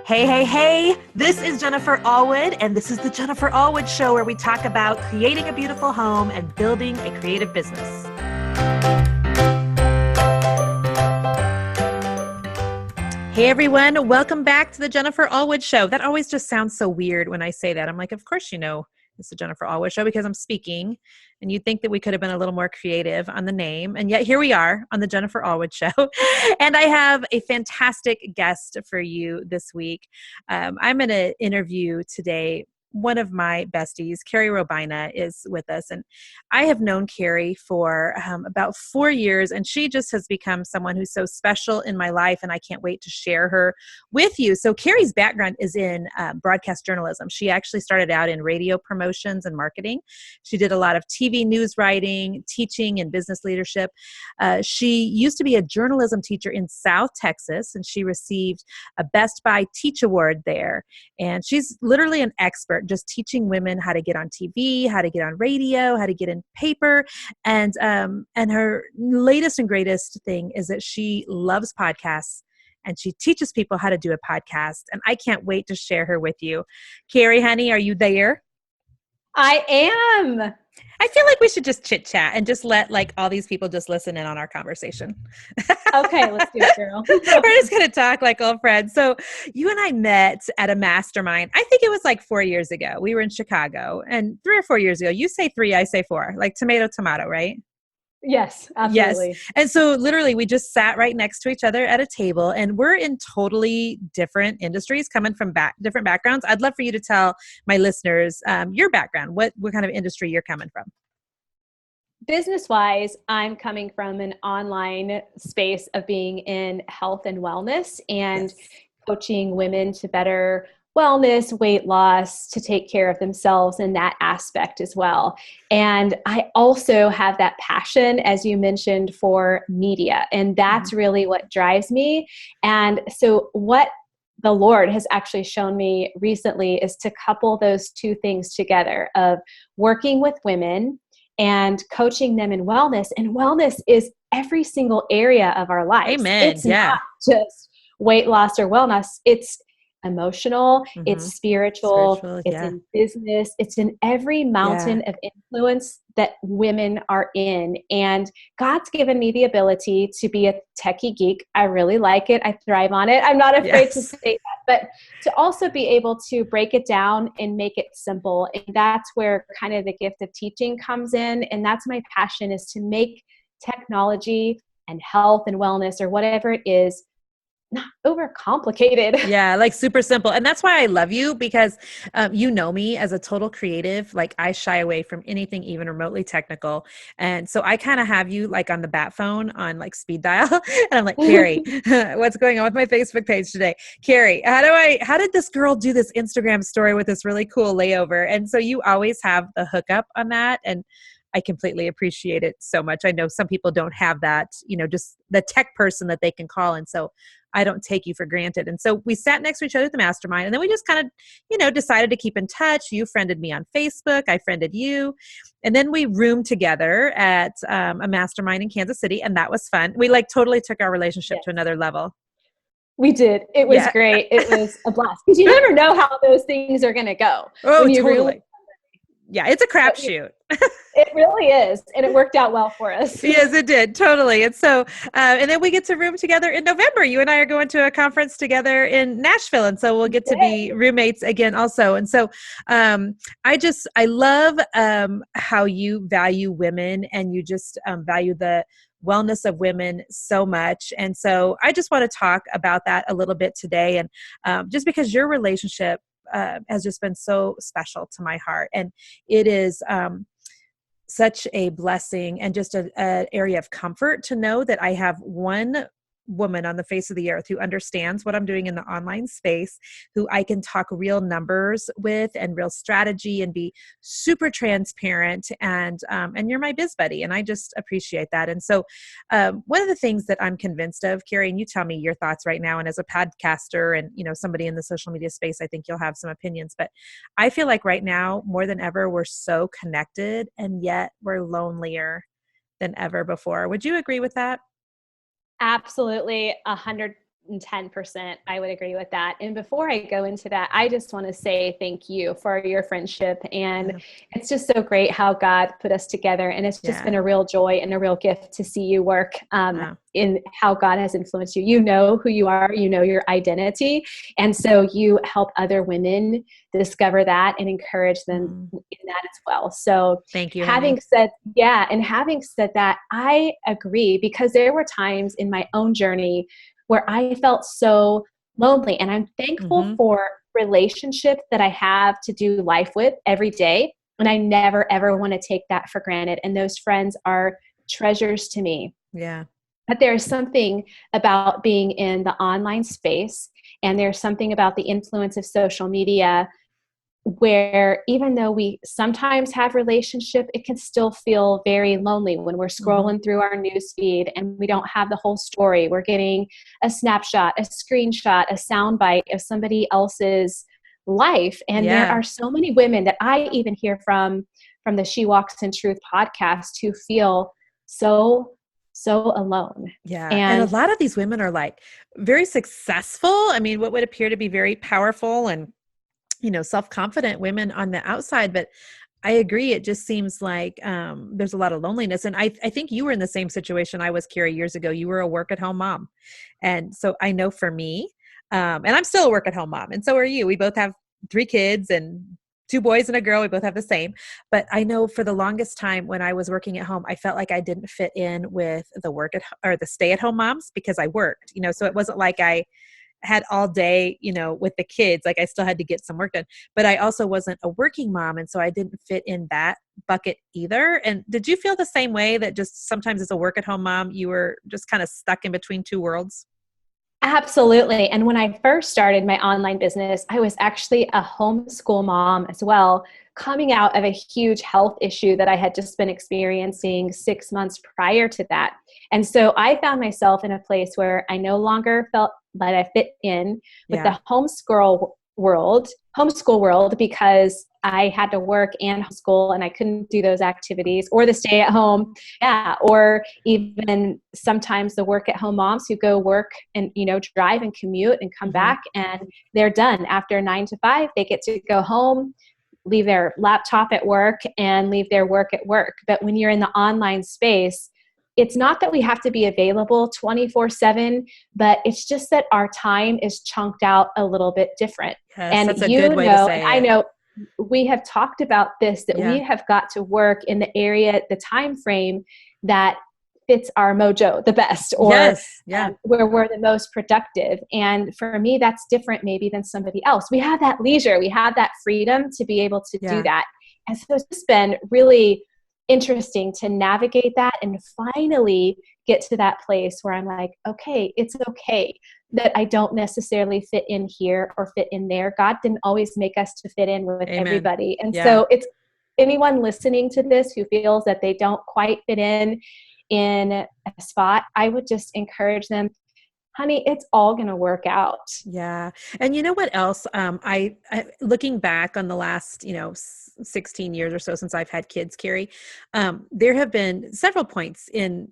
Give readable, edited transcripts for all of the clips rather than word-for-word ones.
Hey, hey, hey, this is Jennifer Allwood, and this is the Jennifer Allwood Show, where we talk about creating a beautiful home and building a creative business. Hey, everyone. Welcome back to the Jennifer Allwood Show. That always just sounds so weird when I say that. I'm like, of course you know it's the Jennifer Allwood Show because I'm speaking, and you'd think that we could have been a little more creative on the name. And yet here we are on the Jennifer Allwood Show. And I have a fantastic guest for you this week. I'm going to interview today one of my besties. Carrie Robaina is with us. And I have known Carrie for about 4 years, and she just has become someone who's so special in my life, and I can't wait to share her with you. So Carrie's background is in broadcast journalism. She actually started out in radio promotions and marketing. She did a lot of TV news writing, teaching, and business leadership. She used to be a journalism teacher in South Texas, and she received a Best Buy Teach Award there. And she's literally an expert just teaching women how to get on TV, how to get on radio, how to get in paper. And her latest and greatest thing is that she loves podcasts, and she teaches people how to do a podcast. And I can't wait to share her with you. Carrie, honey, are you there? I am. I feel like we should just chit chat and just let all these people just listen in on our conversation. Okay, let's do it, girl. We're just going to talk like old friends. So you and I met at a mastermind. I think it was 4 years ago. We were in Chicago, and 3 or 4 years ago, you say 3, I say 4, like tomato, right? Yes, absolutely. Yes. And so literally we just sat right next to each other at a table, and we're in totally different industries, coming from different backgrounds. I'd love for you to tell my listeners your background, what kind of industry you're coming from. Business-wise, I'm coming from an online space of being in health and wellness and coaching women to better wellness, weight loss, to take care of themselves in that aspect as well. And I also have that passion, as you mentioned, for media. And that's really what drives me. And so what the Lord has actually shown me recently is to couple those two things together of working with women and coaching them in wellness. And wellness is every single area of our lives. Amen. It's not just weight loss or wellness. It's emotional, it's spiritual, it's in business, it's in every mountain of influence that women are in. And God's given me the ability to be a techie geek. I really like it. I thrive on it. I'm not afraid to say that, but to also be able to break it down and make it simple. And that's where kind of the gift of teaching comes in. And that's my passion, is to make technology and health and wellness, or whatever it is, not overcomplicated. Yeah, super simple. And that's why I love you, because you know me as a total creative. I shy away from anything even remotely technical. And so I kind of have you on the bat phone on speed dial. And I'm like, Carrie, what's going on with my Facebook page today? Carrie, how did this girl do this Instagram story with this really cool layover? And so you always have the hookup on that. And I completely appreciate it so much. I know some people don't have that, just the tech person that they can call. And so I don't take you for granted. And so we sat next to each other at the mastermind, and then we just kind of, decided to keep in touch. You friended me on Facebook. I friended you. And then we roomed together at a mastermind in Kansas City. And that was fun. We totally took our relationship to another level. We did. It was great. It was a blast, because you never know how those things are going to go. Oh, totally. Yeah, it's a crapshoot. It really is. And it worked out well for us. Yes, it did. Totally. And so, and then we get to room together in November. You and I are going to a conference together in Nashville. And so we'll get to be roommates again also. And so I love how you value women, and you just value the wellness of women so much. And so I just want to talk about that a little bit today. And just because your relationship has just been so special to my heart. And it is such a blessing and just an area of comfort to know that I have one woman on the face of the earth who understands what I'm doing in the online space, who I can talk real numbers with and real strategy and be super transparent. And you're my biz buddy, and I just appreciate that. And so one of the things that I'm convinced of, Carrie, and you tell me your thoughts right now, and as a podcaster and somebody in the social media space, I think you'll have some opinions, but I feel like right now more than ever, we're so connected, and yet we're lonelier than ever before. Would you agree with that? Absolutely, 110%. I would agree with that. And before I go into that, I just want to say thank you for your friendship. And Yeah. it's just so great how God put us together. And it's just been Yeah. a real joy and a real gift to see you work Wow. in how God has influenced you. You know who you are, you know your identity. And so you help other women discover that and encourage them Mm. in that as well. So Thank you, having honey. said, yeah, and having said that, I agree, because there were times in my own journey where I felt so lonely. And I'm thankful Hmm. for relationships that I have to do life with every day. And I never, ever want to take that for granted. And those friends are treasures to me. Yeah. But there's something about being in the online space, and there's something about the influence of social media where even though we sometimes have relationship, it can still feel very lonely when we're Hmm. scrolling through our news feed and we don't have the whole story. We're getting a snapshot, a screenshot, a soundbite of somebody else's life. And there Yeah. are so many women that I even hear from the She Walks in Truth podcast who feel so alone. Yeah. And a And lot of these women are like very successful. I mean, what would appear to be very powerful and, self-confident women on the outside. But I agree. It just seems like there's a lot of loneliness. And I think you were in the same situation I was, Carrie, years ago. You were a work-at-home mom. And so I know for me, and I'm still a work-at-home mom, and so are you. We both have 3 kids and 2 boys and a girl. We both have the same. But I know for the longest time when I was working at home, I felt like I didn't fit in with the or the stay-at-home moms because I worked, so it wasn't like I had all day, with the kids. Like I still had to get some work done, but I also wasn't a working mom. And so I didn't fit in that bucket either. And did you feel the same way, that just sometimes as a work at home mom, you were just kind of stuck in between two worlds? absolutely. And when I first started my online business, I was actually a homeschool mom as well, coming out of a huge health issue that I had just been experiencing 6 months prior to that. And so I found myself in a place where I no longer felt that I fit in with Yeah. the homeschool world, because I had to work and homeschool and I couldn't do those activities, or the stay at home. Yeah. Or even sometimes the work at home moms who go work and, drive and commute and come Hmm. back and they're done after 9 to 5. They get to go home, leave their laptop at work and leave their work at work. But when you're in the online space, it's not that we have to be available 24/7, but it's just that our time is chunked out a little bit different. Yes, And that's a good way to and say I it. know we have talked about this, that we Yeah. have got to work in the area, the time frame that fits our mojo the best, or Yes. Yeah. where we're the most productive. And for me, that's different maybe than somebody else. We have that leisure, we have that freedom to be able to do Yeah. that. And so it's just been really interesting to navigate that and finally get to that place where I'm like, okay, it's okay that I don't necessarily fit in here or fit in there. God didn't always make us to fit in with Amen. everybody. And Yeah. so it's anyone listening to this who feels that they don't quite fit in a spot, I would just encourage them, honey, it's all going to work out. Yeah. And you know what else? I looking back on the last, 16 years or so since I've had kids, Carrie, there have been several points in,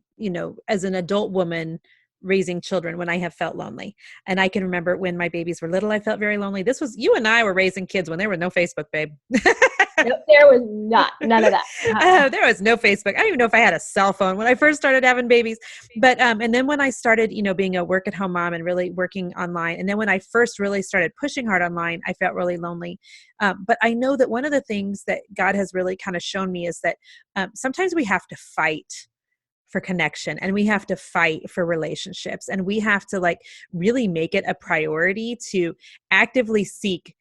as an adult woman raising children when I have felt lonely. And I can remember when my babies were little, I felt very lonely. This was, you and I were raising kids when there was no Facebook, babe. Nope, there was none of that. There was no Facebook. I don't even know if I had a cell phone when I first started having babies. But and then when I started, being a work at home mom and really working online, and then when I first really started pushing hard online, I felt really lonely. But I know that one of the things that God has really kind of shown me is that sometimes we have to fight for connection, and we have to fight for relationships, and we have to like really make it a priority to actively seek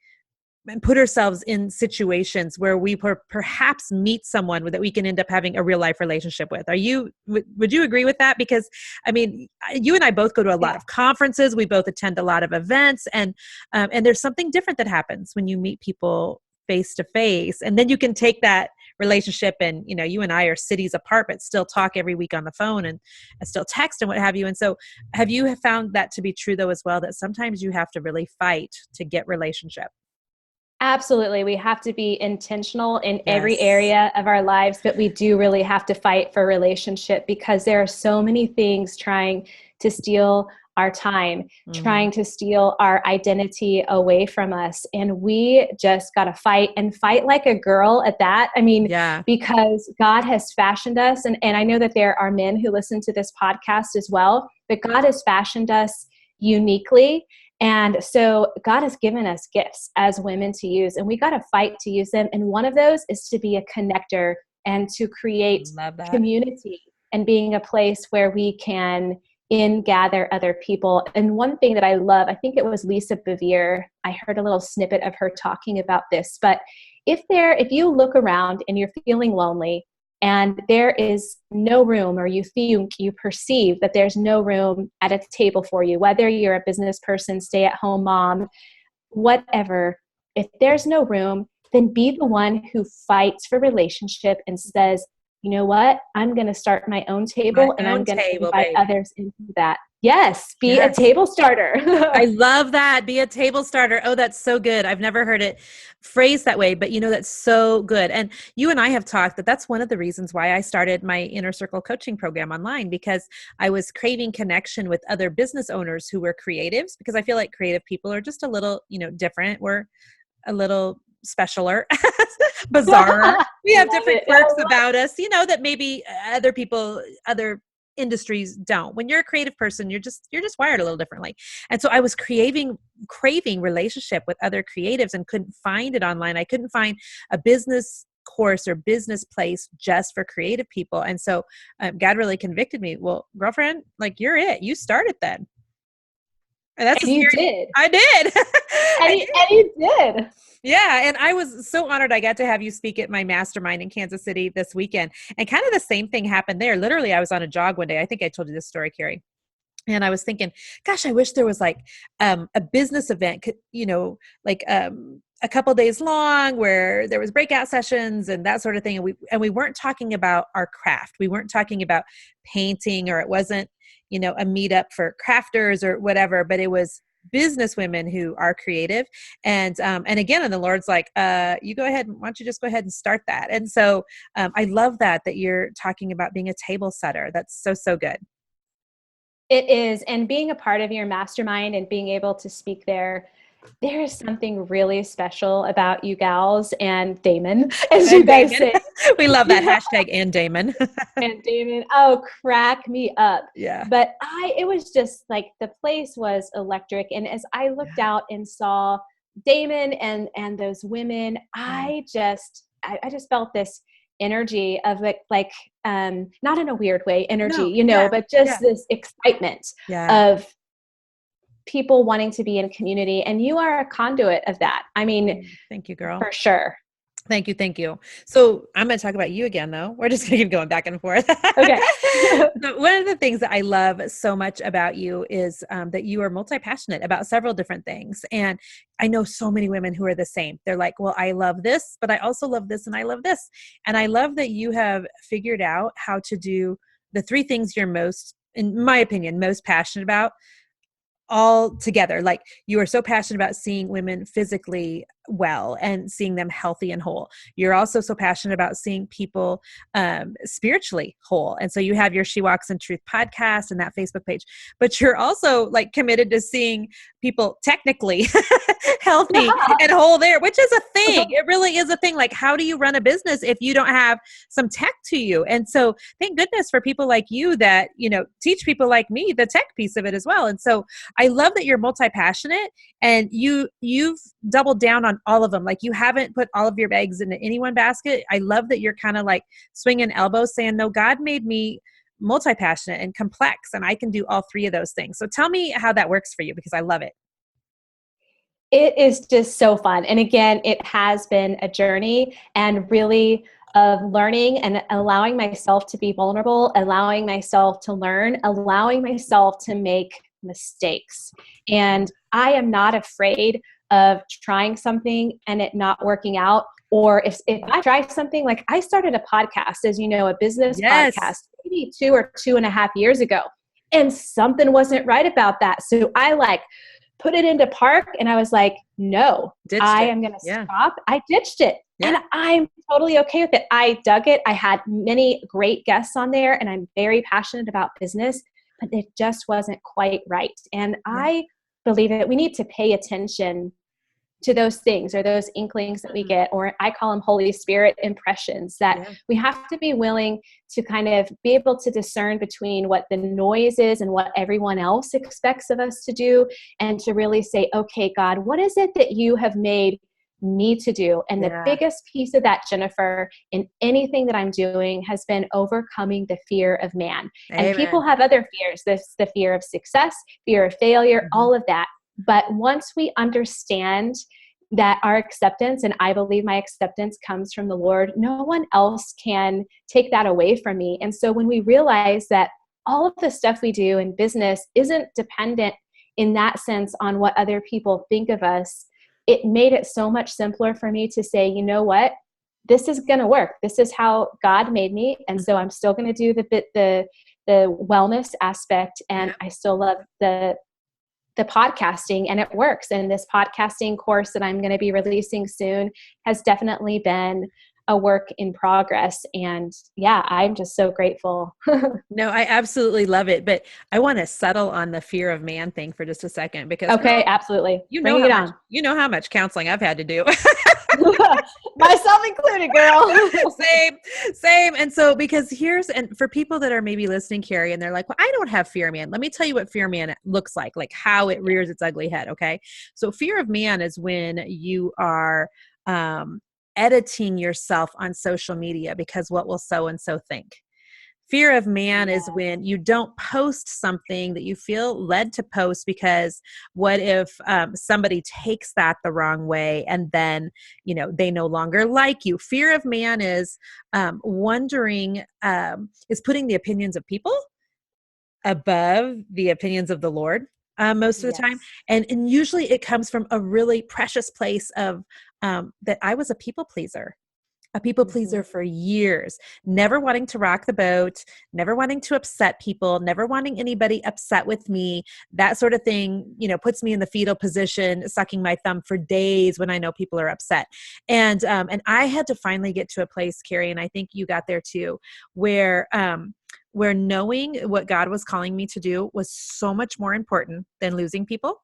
and put ourselves in situations where we perhaps meet someone that we can end up having a real life relationship with. Would you agree with that? Because I mean, you and I both go to a lot Yeah. of conferences. We both attend a lot of events, and there's something different that happens when you meet people face to face, and then you can take that relationship, and you and I are cities apart, but still talk every week on the phone and still text and what have you. And so have you found that to be true though as well, that sometimes you have to really fight to get relationship? Absolutely. We have to be intentional in every Yes. area of our lives, but we do really have to fight for relationship because there are so many things trying to steal our time, trying to steal our identity away from us. And we just got to fight, and fight like a girl at that. I mean, because God has fashioned us. And I know that there are men who listen to this podcast as well, but God has fashioned us uniquely. And so God has given us gifts as women to use, and we got to fight to use them. And one of those is to be a connector and to create community and being a place where we can gather other people. And one thing that I love, I think it was Lisa Bevere, I heard a little snippet of her talking about this, but if you look around and you're feeling lonely and there is no room, or you perceive that there's no room at a table for you, whether you're a business person, stay-at-home mom, whatever, if there's no room, then be the one who fights for relationship and says, you know what? I'm going to start my own table, and I'm going to invite others into that. Yes, be a table starter. I love that. Be a table starter. Oh, that's so good. I've never heard it phrased that way, but that's so good. And you and I have talked that that's one of the reasons why I started my Inner Circle coaching program online, because I was craving connection with other business owners who were creatives, because I feel like creative people are just a little, different. We're a little specialer, bizarre. We have different quirks about us, that maybe other industries don't. When you're a creative person, you're just wired a little differently. And so I was craving relationship with other creatives and couldn't find it online. I couldn't find a business course or business place just for creative people. And so God really convicted me. Well, girlfriend, like, you're it. You started then. And you did. I did. And you did. Yeah. And I was so honored I got to have you speak at my mastermind in Kansas City this weekend. And kind of the same thing happened there. Literally, I was on a jog one day. I think I told you this story, Carrie. And I was thinking, gosh, I wish there was like a business event, a couple days long, where there was breakout sessions and that sort of thing. And we weren't talking about our craft. We weren't talking about painting, or it wasn't, a meetup for crafters or whatever, but it was business women who are creative. And again, and the Lord's like, you go ahead. Why don't you just go ahead and start that? And so I love that you're talking about being a table setter. That's so, so good. It is. And being a part of your mastermind and being able to speak there is something really special about you gals and Damon, as you guys say. We love that hashtag and Damon. And Damon, oh, crack me up. Yeah. But it was just like, the place was electric. And as I looked out and saw Damon and those women, I just felt this energy of like not in a weird way, energy, but just this excitement of people wanting to be in community. And you are a conduit of that. I mean, thank you, girl. For sure. Thank you. So I'm going to talk about you again, though. We're just going to keep going back and forth. Okay. So one of the things that I love so much about you is that you are multi-passionate about several different things. And I know so many women who are the same. They're like, well, I love this, but I also love this, and I love this. And I love that you have figured out how to do the three things you're most, in my opinion, most passionate about all together. Like, you are so passionate about seeing women physically well and seeing them healthy and whole. You're also so passionate about seeing people spiritually whole. And so you have your She Walks in Truth podcast and that Facebook page, but you're also like committed to seeing people technically healthy and whole there, which is a thing. It really is a thing. Like, how do you run a business if you don't have some tech to you? And so thank goodness for people like you that, teach people like me the tech piece of it as well. And so I love that you're multi-passionate, and you've doubled down on all of them. Like, you haven't put all of your eggs into any one basket. I love that you're kind of like swinging elbows saying, no, God made me multi-passionate and complex, and I can do all three of those things. So tell me how that works for you, because I love it. It is just so fun. And again, it has been a journey, and really of learning and allowing myself to be vulnerable, allowing myself to learn, allowing myself to make mistakes. And I am not afraid of trying something and it not working out. Or if I try something, like I started a podcast, as you know, a business podcast, maybe 2 or 2.5 years ago, and something wasn't right about that. So I put it into park, and I was like, no, I am going to stop. I ditched it. And I'm totally okay with it. I dug it. I had many great guests on there, and I'm very passionate about business, but it just wasn't quite right. And Yeah. I believe that we need to pay attention to those things or those inklings that we get, or I call them Holy Spirit impressions, that Yeah. we have to be willing to kind of be able to discern between what the noise is and what everyone else expects of us to do, and to really say, okay, God, what is it that you have made me to do? And the Yeah. biggest piece of that, Jennifer, in anything that I'm doing has been overcoming the fear of man. And people Amen. have other fears. There's the fear of success, fear of failure, Mhm. all of that. But once we understand that our acceptance, and I believe my acceptance comes from the Lord, no one else can take that away from me. And so when we realize that all of the stuff we do in business isn't dependent in that sense on what other people think of us, it made it so much simpler for me to say, you know what, this is going to work. This is how God made me. And so I'm still going to do the wellness aspect. And Yeah. I still love the podcasting, and it works. And this podcasting course that I'm going to be releasing soon has definitely been a work in progress. And yeah, I'm just so grateful. No, I absolutely love it. But I want to settle on the fear of man thing for just a second, because Okay, girl, absolutely. Bring it on. you know how much counseling I've had to do. Myself included, girl. Same, same. And so, because and for people that are maybe listening, Carrie, and they're like, well, I don't have fear of man. Let me tell you what fear of man looks like how it rears its ugly head. Okay. So fear of man is when you are, editing yourself on social media because what will so and so think. Fear of man is when you don't post something that you feel led to post, because what if somebody takes that the wrong way and then, they no longer like you. Fear of man is is putting the opinions of people above the opinions of the Lord most of the time. Yes. And usually it comes from a really precious place of that I was a people pleaser for years, never wanting to rock the boat, never wanting to upset people, never wanting anybody upset with me. That sort of thing, puts me in the fetal position, sucking my thumb for days when I know people are upset. And I had to finally get to a place, Carrie, and I think you got there too, where knowing what God was calling me to do was so much more important than losing people.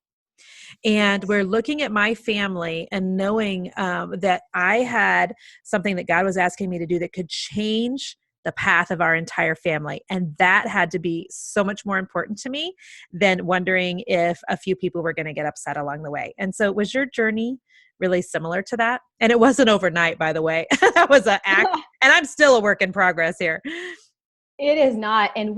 And we're looking at my family and knowing that I had something that God was asking me to do that could change the path of our entire family. And that had to be so much more important to me than wondering if a few people were going to get upset along the way. And so was your journey really similar to that? And it wasn't overnight, by the way. That was an act. And I'm still a work in progress here. It is not. And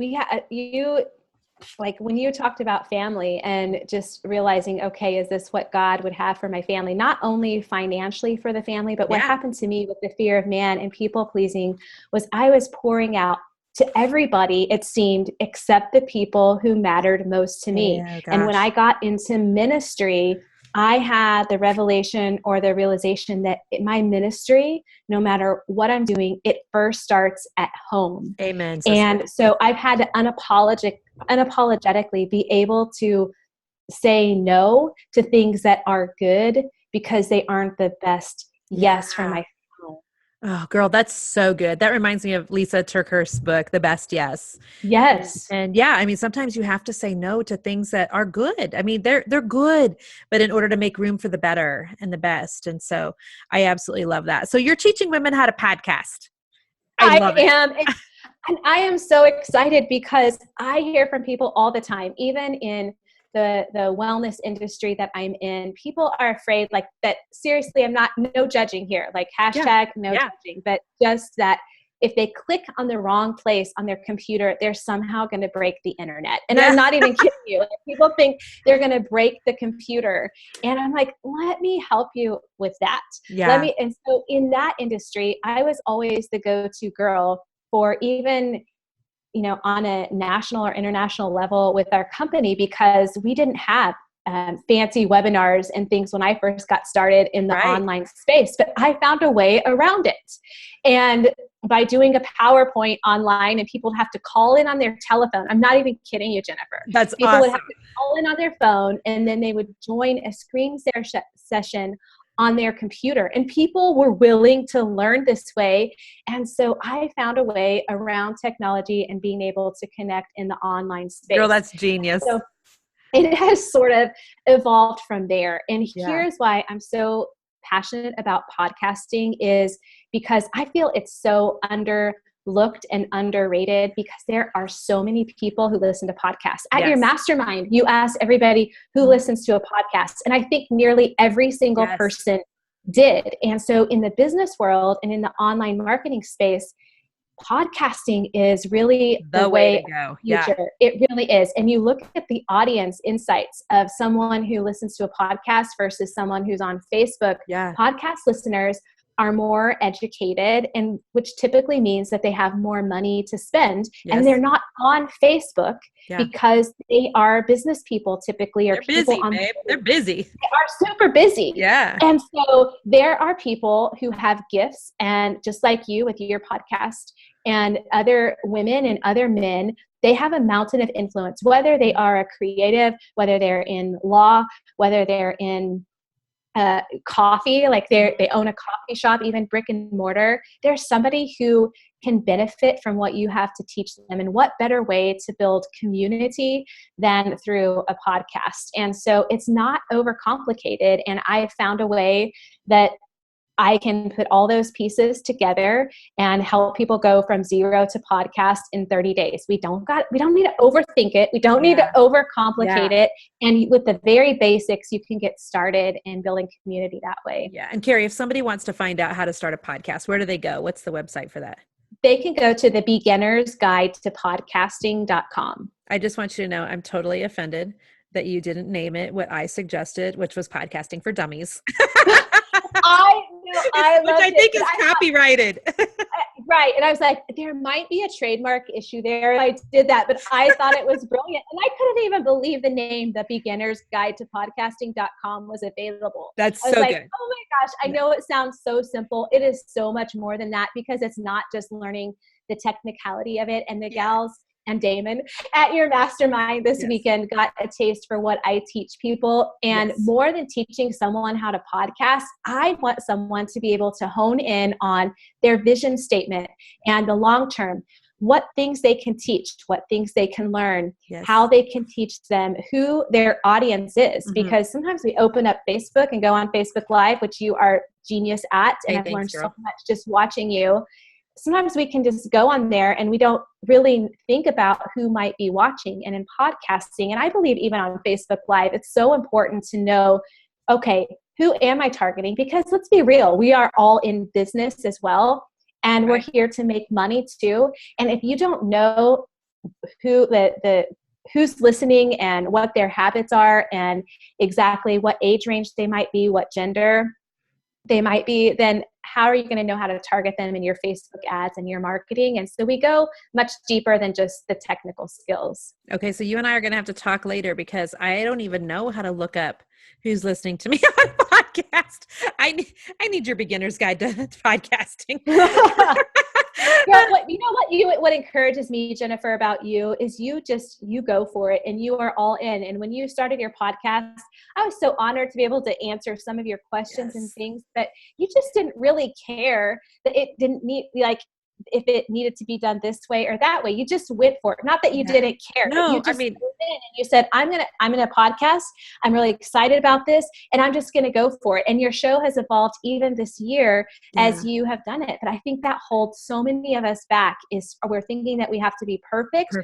like when you talked about family and just realizing, okay, is this what God would have for my family? Not only financially for the family, but what happened to me with the fear of man and people pleasing was I was pouring out to everybody, it seemed, except the people who mattered most to me. Oh, And when I gosh. got into ministry, I had the revelation or the realization that my ministry, no matter what I'm doing, it first starts at home. Amen, sister. And so I've had to unapologetically be able to say no to things that are good because they aren't the best Yeah. yes for my family. Oh, girl, that's so good. That reminds me of Lisa Turker's book, The Best Yes. Yes. And yeah, I mean, sometimes you have to say no to things that are good. I mean, they're good, but in order to make room for the better and the best. And so I absolutely love that. So you're teaching women how to podcast. I I love it. am. And I am so excited because I hear from people all the time, even in the wellness industry that I'm in. People are afraid, like that. Seriously, no judging here, like Yeah. hashtag no Yeah. judging, but just that if they click on the wrong place on their computer, they're somehow going to break the internet. And Yeah. I'm not even kidding you. Like, people think they're going to break the computer. And I'm like, let me help you with that. Yeah. And so in that industry, I was always the go-to girl for even, on a national or international level with our company, because we didn't have fancy webinars and things when I first got started in the Right. online space, but I found a way around it. And by doing a PowerPoint online, and people have to call in on their telephone. I'm not even kidding you, Jennifer. That's People would have awesome. to call in on their phone, and then they would join a screen share session on their computer, and people were willing to learn this way. And so I found a way around technology and being able to connect in the online space. Girl, that's genius. So it has sort of evolved from there. And Yeah. here's why I'm so passionate about podcasting, is because I feel it's so underlooked and underrated, because there are so many people who listen to podcasts. At your mastermind, you asked everybody who listens to a podcast, and I think nearly every single person did. And so in the business world and in the online marketing space, podcasting is really the way to go. Future. It really is. And you look at the audience insights of someone who listens to a podcast versus someone who's on Facebook. Podcast listeners are more educated, and which typically means that they have more money to spend, and they're not on Facebook because they are business people typically, or they're people busy, on babe. They're busy. They are super busy. And so there are people who have gifts, and just like you with your podcast, and other women and other men, they have a mountain of influence, whether they are a creative, whether they're in law, whether they're in coffee, like they own a coffee shop, even brick and mortar. There's somebody who can benefit from what you have to teach them. And what better way to build community than through a podcast? And so it's not overcomplicated. And I found a way that I can put all those pieces together and help people go from zero to podcast in 30 days. We don't need to overthink it. We don't need to overcomplicate it. And with the very basics, you can get started in building community that way. Yeah. And Carrie, if somebody wants to find out how to start a podcast, where do they go? What's the website for that? They can go to the beginner's guide to podcasting.com. I just want you to know I'm totally offended that you didn't name it what I suggested, which was podcasting for dummies. I know, which I think is copyrighted. Right. And I was like, there might be a trademark issue there. I did that, but I thought it was brilliant. And I couldn't even believe the name, the beginner's guide to podcasting.com, was available. That's I was so like, good. oh my gosh, I know it sounds so simple. It is so much more than that, because it's not just learning the technicality of it. And the gals and Damon at your mastermind this weekend got a taste for what I teach people. And more than teaching someone how to podcast, I want someone to be able to hone in on their vision statement and the long term, what things they can teach, what things they can learn, how they can teach them, who their audience is. Because sometimes we open up Facebook and go on Facebook Live, which you are genius at, and I've learned so much just watching you. Sometimes we can just go on there and we don't really think about who might be watching. And in podcasting, and I believe even on Facebook Live, it's so important to know, okay, who am I targeting? Because let's be real, we are all in business as well. And we're here to make money too. And if you don't know who who's listening and what their habits are and exactly what age range they might be, what gender they might be, then how are you going to know how to target them in your Facebook ads and your marketing? And so we go much deeper than just the technical skills. Okay. So you and I are going to have to talk later, because I don't even know how to look up who's listening to me on a podcast. I need your beginner's guide to podcasting. What encourages me, Jennifer, about you is you go for it and you are all in. And when you started your podcast, I was so honored to be able to answer some of your questions and things, but you just didn't really care that it didn't need, like, if it needed to be done this way or that way. You just went for it. Not that you didn't care. No, you just went in and you said, I'm gonna podcast. I'm really excited about this, and I'm just gonna go for it. And your show has evolved even this year as you have done it. But I think that holds so many of us back, is we're thinking that we have to be perfect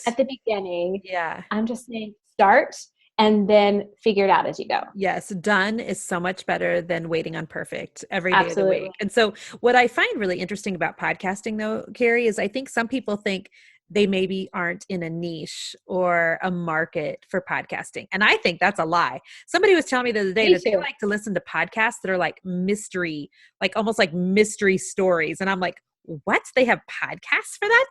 at the beginning. Yeah. I'm just saying, start and then figure it out as you go. Yes. Done is so much better than waiting on perfect every day of the week. And so what I find really interesting about podcasting though, Carrie, is I think some people think they maybe aren't in a niche or a market for podcasting. And I think that's a lie. Somebody was telling me the other day that they like to listen to podcasts that are like mystery, like almost like mystery stories. And I'm like, what? They have podcasts for that?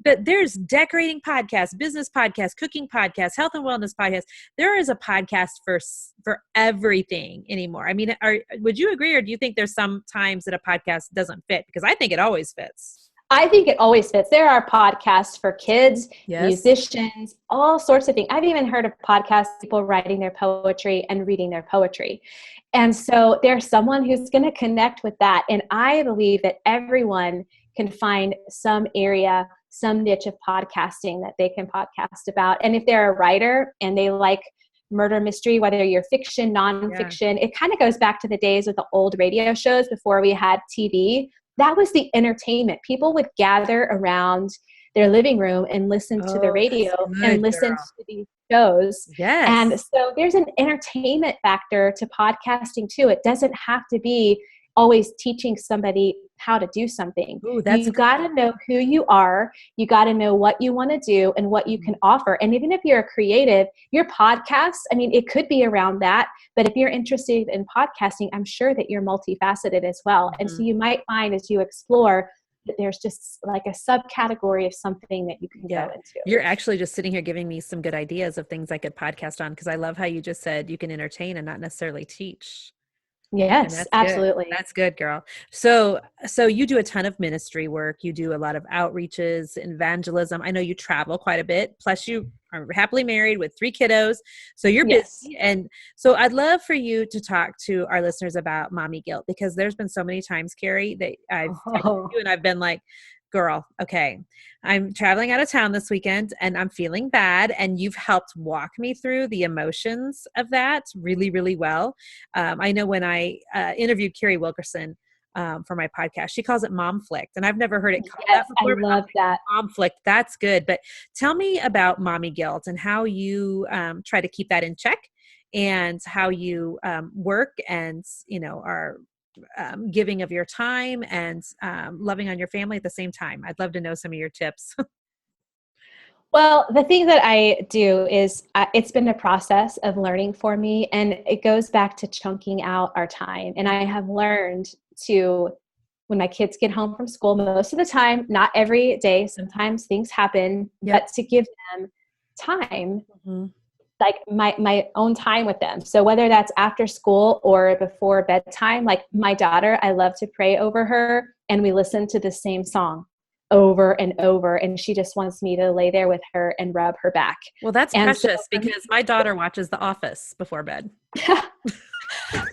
But there's decorating podcasts, business podcasts, cooking podcasts, health and wellness podcasts. There is a podcast for everything anymore. I mean, would you agree, or do you think there's some times that a podcast doesn't fit? Because I think it always fits. I think it always fits. There are podcasts for kids, Yes. musicians, all sorts of things. I've even heard of podcasts, people writing their poetry and reading their poetry. And so there's someone who's going to connect with that. And I believe that everyone can find some area, some niche of podcasting that they can podcast about. And if they're a writer and they like murder mystery, whether you're fiction, nonfiction, it kind of goes back to the days of the old radio shows before we had TV. That was the entertainment. People would gather around their living room and listen to the Oh, that's radio and good, listen girl. to these shows. And Yes. so there's an entertainment factor to podcasting too. It doesn't have to be always teaching somebody how to do something. Ooh, that's You got to good. know who you are. You got to know what you want to do and what you can offer. And even if you're a creative, your podcast, I mean, it could be around that. But if you're interested in podcasting, I'm sure that you're multifaceted as well. And so Mhm. you might find as you explore that there's just like a subcategory of something that you can Yeah. go into. You're actually just sitting here giving me some good ideas of things I could podcast on because I love how you just said you can entertain and not necessarily teach. And Yes, that's good. absolutely. That's good, girl. So you do a ton of ministry work. You do a lot of outreaches, evangelism. I know you travel quite a bit. Plus you are happily married with 3 kiddos. So you're Yes. busy. And so I'd love for you to talk to our listeners about mommy guilt because there's been so many times, Carrie, that I've texted Oh. you and I've been like, girl, okay, I'm traveling out of town this weekend and I'm feeling bad. And you've helped walk me through the emotions of that really, really well. I know when I interviewed Carrie Wilkerson for my podcast, she calls it momflict. And I've never heard it called that Yes, I before, but I'm love that. like, momflict, that's good. But tell me about mommy guilt and how you try to keep that in check and how you work and, are giving of your time and loving on your family at the same time. I'd love to know some of your tips. Well, the thing that I do is it's been a process of learning for me, and it goes back to chunking out our time. And I have learned to, when my kids get home from school, most of the time, not every day, sometimes things happen, Yep. but to give them time, Mhm. like my own time with them. So whether that's after school or before bedtime, like my daughter, I love to pray over her, and we listen to the same song over and over, and she just wants me to lay there with her and rub her back. Well, that's And so precious for me, because my daughter watches The Office before bed.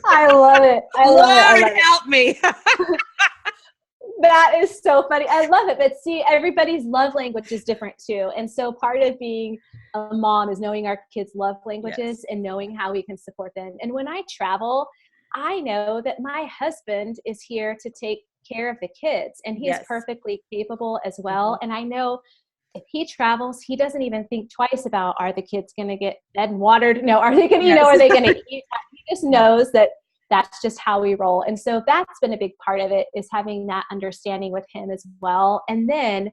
I love it. I love it. I Lord love it. help me. That is so funny. I love it. But see, everybody's love language is different too. And so part of being a mom is knowing our kids' love languages Yes. and knowing how we can support them. And when I travel, I know that my husband is here to take care of the kids, and he is Yes. perfectly capable as Mhm. well. And I know if he travels, he doesn't even think twice about, are the kids going to get fed and watered? No, are they going to, Yes. are they going to eat? He just Yeah. knows that that's just how we roll. And so that's been a big part of it, is having that understanding with him as well. And then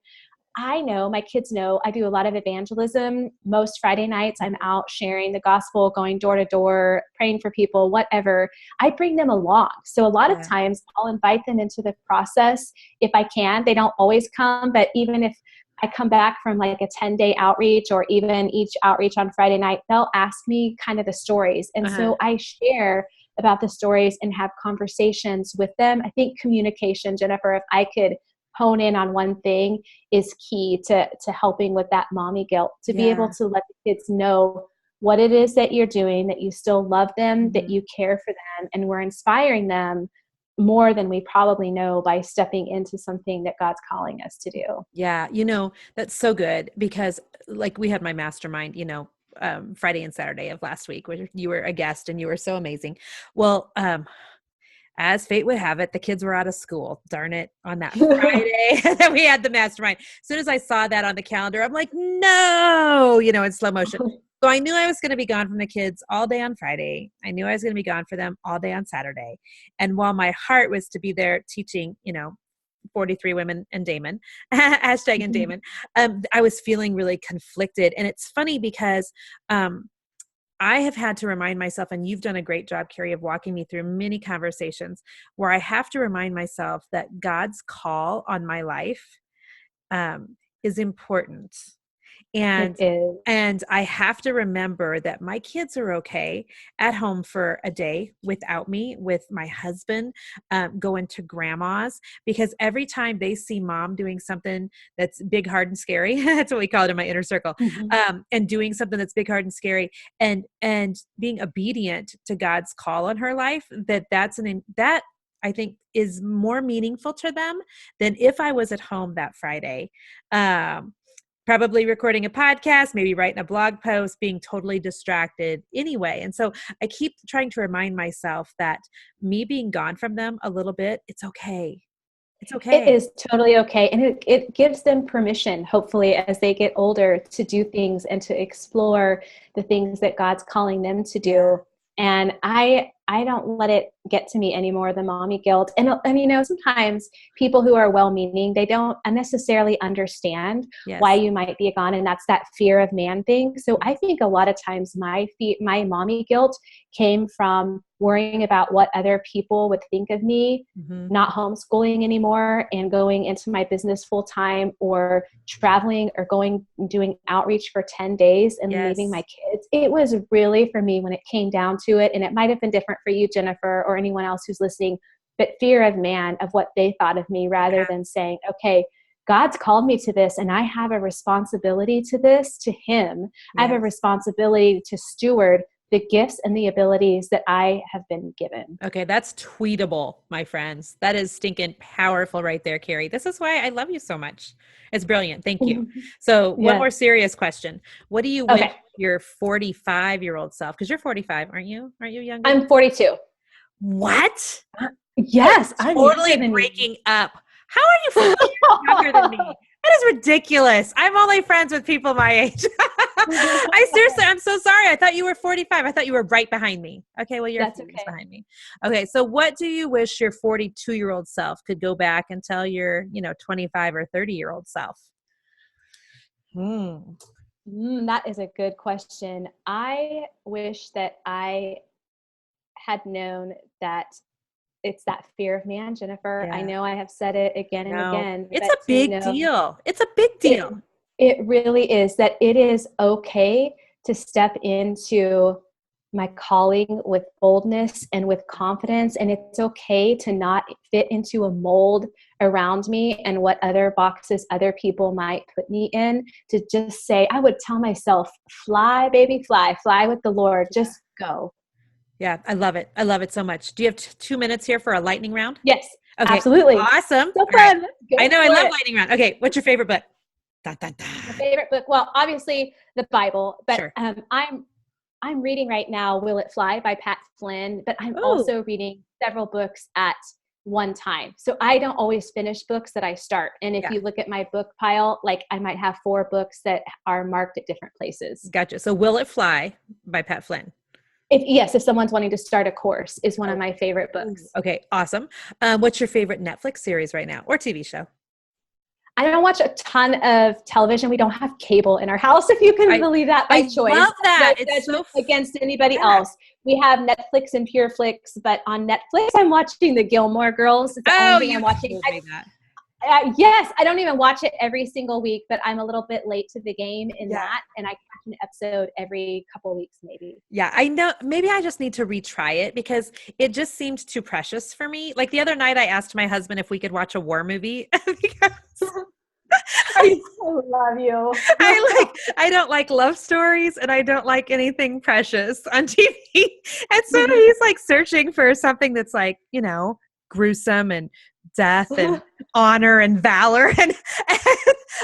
I know, my kids know, I do a lot of evangelism. Most Friday nights, I'm out sharing the gospel, going door to door, praying for people, whatever. I bring them along. So a lot of Yeah. times I'll invite them into the process if I can. They don't always come, but even if I come back from like a 10-day outreach, or even each outreach on Friday night, they'll ask me kind of the stories. And Uh-huh. so I share about the stories and have conversations with them. I think communication, Jennifer, if I could hone in on one thing, is key to helping with that mommy guilt, to be able Yeah. to let the kids know what it is that you're doing, that you still love them, that Mhm. you care for them, and we're inspiring them more than we probably know by stepping into something that God's calling us to do. Yeah. That's so good because like we had my mastermind, Friday and Saturday of last week where you were a guest and you were so amazing. Well, as fate would have it, the kids were out of school. Darn it, on that Friday that we had the mastermind. As soon as I saw that on the calendar, I'm like, no, in slow motion. So I knew I was going to be gone from the kids all day on Friday. I knew I was going to be gone for them all day on Saturday. And while my heart was to be there teaching, 43 women and Damon, hashtag and Damon, I was feeling really conflicted. And it's funny because I have had to remind myself, and you've done a great job, Carrie, of walking me through many conversations where I have to remind myself that God's call on my life is important. And It is. and I have to remember that my kids are okay at home for a day without me, with my husband, going to grandma's, because every time they see mom doing something that's big, hard, and scary, that's what we call it in my inner circle, Mhm. and doing something that's big, hard, and scary, and being obedient to God's call on her life, that I think is more meaningful to them than if I was at home that Friday. Probably recording a podcast, maybe writing a blog post, being totally distracted anyway. And so I keep trying to remind myself that me being gone from them a little bit, it's okay. It's It okay. is totally okay. And it gives them permission, hopefully, as they get older, to do things and to explore the things that God's calling them to Yeah. do. And I don't let it get to me anymore, the mommy guilt. And you know, sometimes people who are well-meaning, they don't necessarily understand why Yes. you might be gone, and that's that fear of man thing. So Yes. I think a lot of times my mommy guilt came from worrying about what other people would think of me, Mm-hmm. not homeschooling anymore and going into my business full time, or traveling or doing outreach for 10 days and leaving my Yes. kids. It was really, for me, when it came down to it, and it might have been different for you, Jennifer, or anyone else who's listening, but fear of man, of what they thought of me, rather Yeah. than saying, okay, God's called me to this and I have a responsibility to this, to him. I have a Yes. responsibility to steward the gifts and the abilities that I have been given. Okay, that's tweetable, my friends. That is stinking powerful right there, Carrie. This is why I love you so much. It's brilliant. Thank you. So, one Yes. more serious question. What do you wish Okay. your 45-year-old self, because you're 45, aren't you? Aren't you younger? I'm 42. What? You are Yes, I'm younger totally than you. breaking up. How are you 4 years younger than me? That is ridiculous. I'm only friends with people my age. I seriously, I'm so sorry. I thought you were 45. I thought you were right behind me. Okay, well, you're a That's few years okay. behind me. Okay, so what do you wish your 42-year-old self could go back and tell your, 25 or 30-year-old self? Hmm. That is a good question. I wish that I had known that it's that fear of man, Jennifer. I Yeah, know I have said it again and no, again, it's but a to big know deal. It's a big it, deal. it really is, that it is okay to step into my calling with boldness and with confidence. And it's okay to not fit into a mold around me and what other boxes other people might put me in. To just say, I would tell myself, fly, baby, fly with the Lord, just go. Yeah, I love it. I love it so much. Do you have 2 minutes here for a lightning round? Yes, Okay, absolutely. awesome. So All right. fun. I Go know I for love it. lightning round. Okay, what's your favorite book? Dun, dun, My dun. favorite book, well, obviously the Bible, but Sure. I'm reading right now Will It Fly by Pat Flynn, but I'm Oh, also reading several books at one time. So I don't always finish books that I start. And if yeah, you look at my book pile, like I might have 4 books that are marked at different places. gotcha. So Will It Fly by Pat Flynn. If someone's wanting to start a course, is one of my favorite Ooh, books. okay, awesome. What's your favorite Netflix series right now or TV show? I don't watch a ton of television. We don't have cable in our house, if you can I believe that, by I choice. love that. No It's so judgment against anybody yeah. else. We have Netflix and PureFlix, but on Netflix, I'm watching The Gilmore Girls. It's the only Oh, thing I'm you watching. told me that. Yes, I don't even watch it every single week, but I'm a little bit late to the game in Yeah. that, and I catch an episode every couple weeks, maybe. Yeah, I know. Maybe I just need to retry it because it just seemed too precious for me. Like the other night, I asked my husband if we could watch a war movie because I love you. I don't like love stories and I don't like anything precious on TV. And so he's like searching for something that's like, gruesome and death and honor and valor. And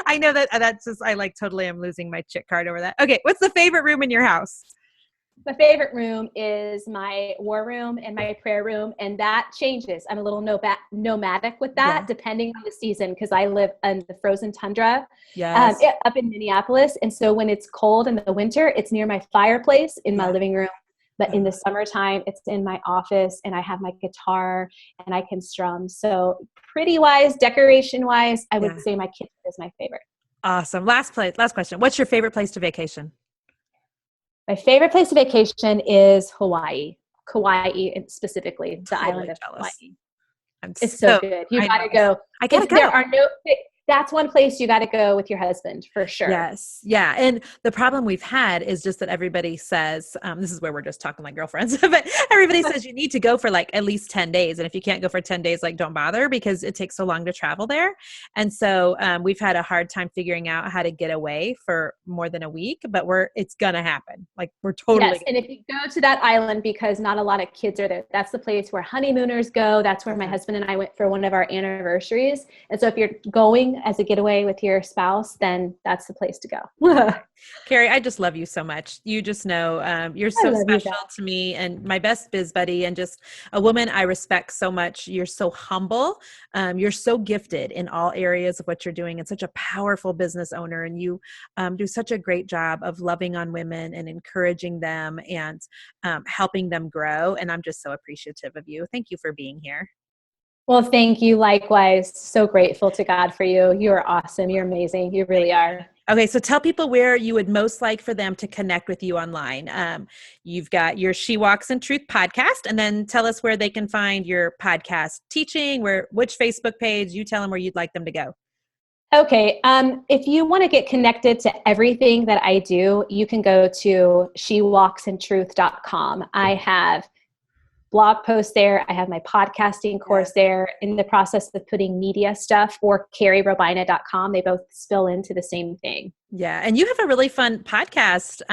I know that's just, I like totally am losing my chick card over that. Okay. What's the favorite room in your house? My favorite room is my war room and my prayer room, and that changes. I'm a little nomadic with that, Yeah. depending on the season, because I live in the frozen tundra Yes. up in Minneapolis. And so when it's cold in the winter, it's near my fireplace in my Yeah. living room. But in the summertime, it's in my office, and I have my guitar and I can strum. So pretty wise, decoration wise, I would Yeah. say my kitchen is my favorite. Awesome. Last question. What's your favorite place to vacation? My favorite place to vacation is Hawaii. Kauai, specifically the Totally island of jealous. Hawaii. I'm It's so so, good. You I got know. to go. I gotta There go. are that's one place you got to go with your husband for sure. Yes. Yeah. And the problem we've had is just that everybody says, this is where we're just talking like girlfriends, but everybody says you need to go for like at least 10 days. And if you can't go for 10 days, like don't bother because it takes so long to travel there. And so we've had a hard time figuring out how to get away for more than a week, but it's going to happen. Like we're totally. Yes. And if you go to that island, because not a lot of kids are there, that's the place where honeymooners go. That's where my husband and I went for one of our anniversaries. And so if you're going as a getaway with your spouse, then that's the place to go. Carrie, I just love you so much. You just know you're so special to me and my best biz buddy and just a woman I respect so much. You're so humble. You're so gifted in all areas of what you're doing and such a powerful business owner. And you do such a great job of loving on women and encouraging them and helping them grow. And I'm just so appreciative of you. Thank you for being here. Well, thank you. Likewise. So grateful to God for you. You are awesome. You're amazing. You really are. Okay, so tell people where you would most like for them to connect with you online. You've got your She Walks in Truth podcast, and then tell us where they can find your podcast teaching, which Facebook page, you tell them where you'd like them to go. Okay, if you want to get connected to everything that I do, you can go to shewalksintruth.com. I have blog posts there. I have my podcasting course there, in the process of putting media stuff for carrierobaina.com. They both spill into the same thing. Yeah. And you have a really fun podcast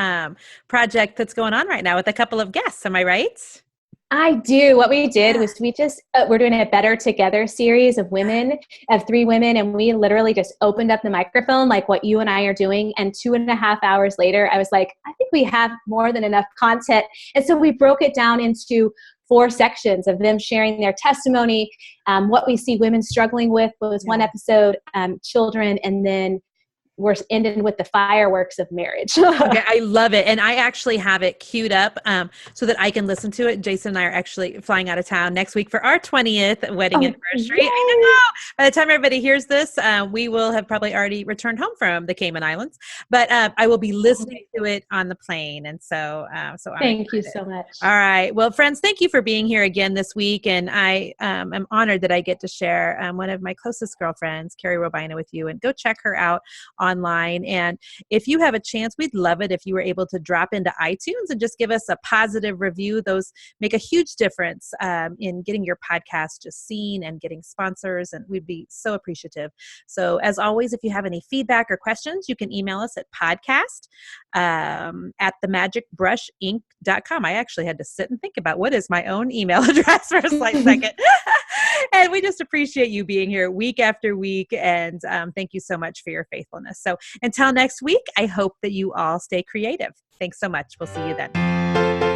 project that's going on right now with a couple of guests. Am I right? I do. What we did was we're doing a Better Together series of 3 women. And we literally just opened up the microphone like what you and I are doing. And 2.5 hours later, I was like, I think we have more than enough content. And so we broke it down into 4 sections of them sharing their testimony. What we see women struggling with was one episode, children, and then we're ending with the fireworks of marriage. Okay, I love it. And I actually have it queued up so that I can listen to it. Jason and I are actually flying out of town next week for our 20th wedding anniversary. Yay! I know. By the time everybody hears this, we will have probably already returned home from the Cayman Islands. But I will be listening to it on the plane. And so thank you so much. All right. Well, friends, thank you for being here again this week. And I am honored that I get to share one of my closest girlfriends, Carrie Robaina, with you. And go check her out online. And if you have a chance, we'd love it if you were able to drop into iTunes and just give us a positive review. Those make a huge difference in getting your podcast just seen and getting sponsors. And we'd be so appreciative. So as always, if you have any feedback or questions, you can email us at podcast at themagicbrushink.com. I actually had to sit and think about what is my own email address for a slight second. And we just appreciate you being here week after week. And thank you so much for your faithfulness. So until next week, I hope that you all stay creative. Thanks so much. We'll see you then.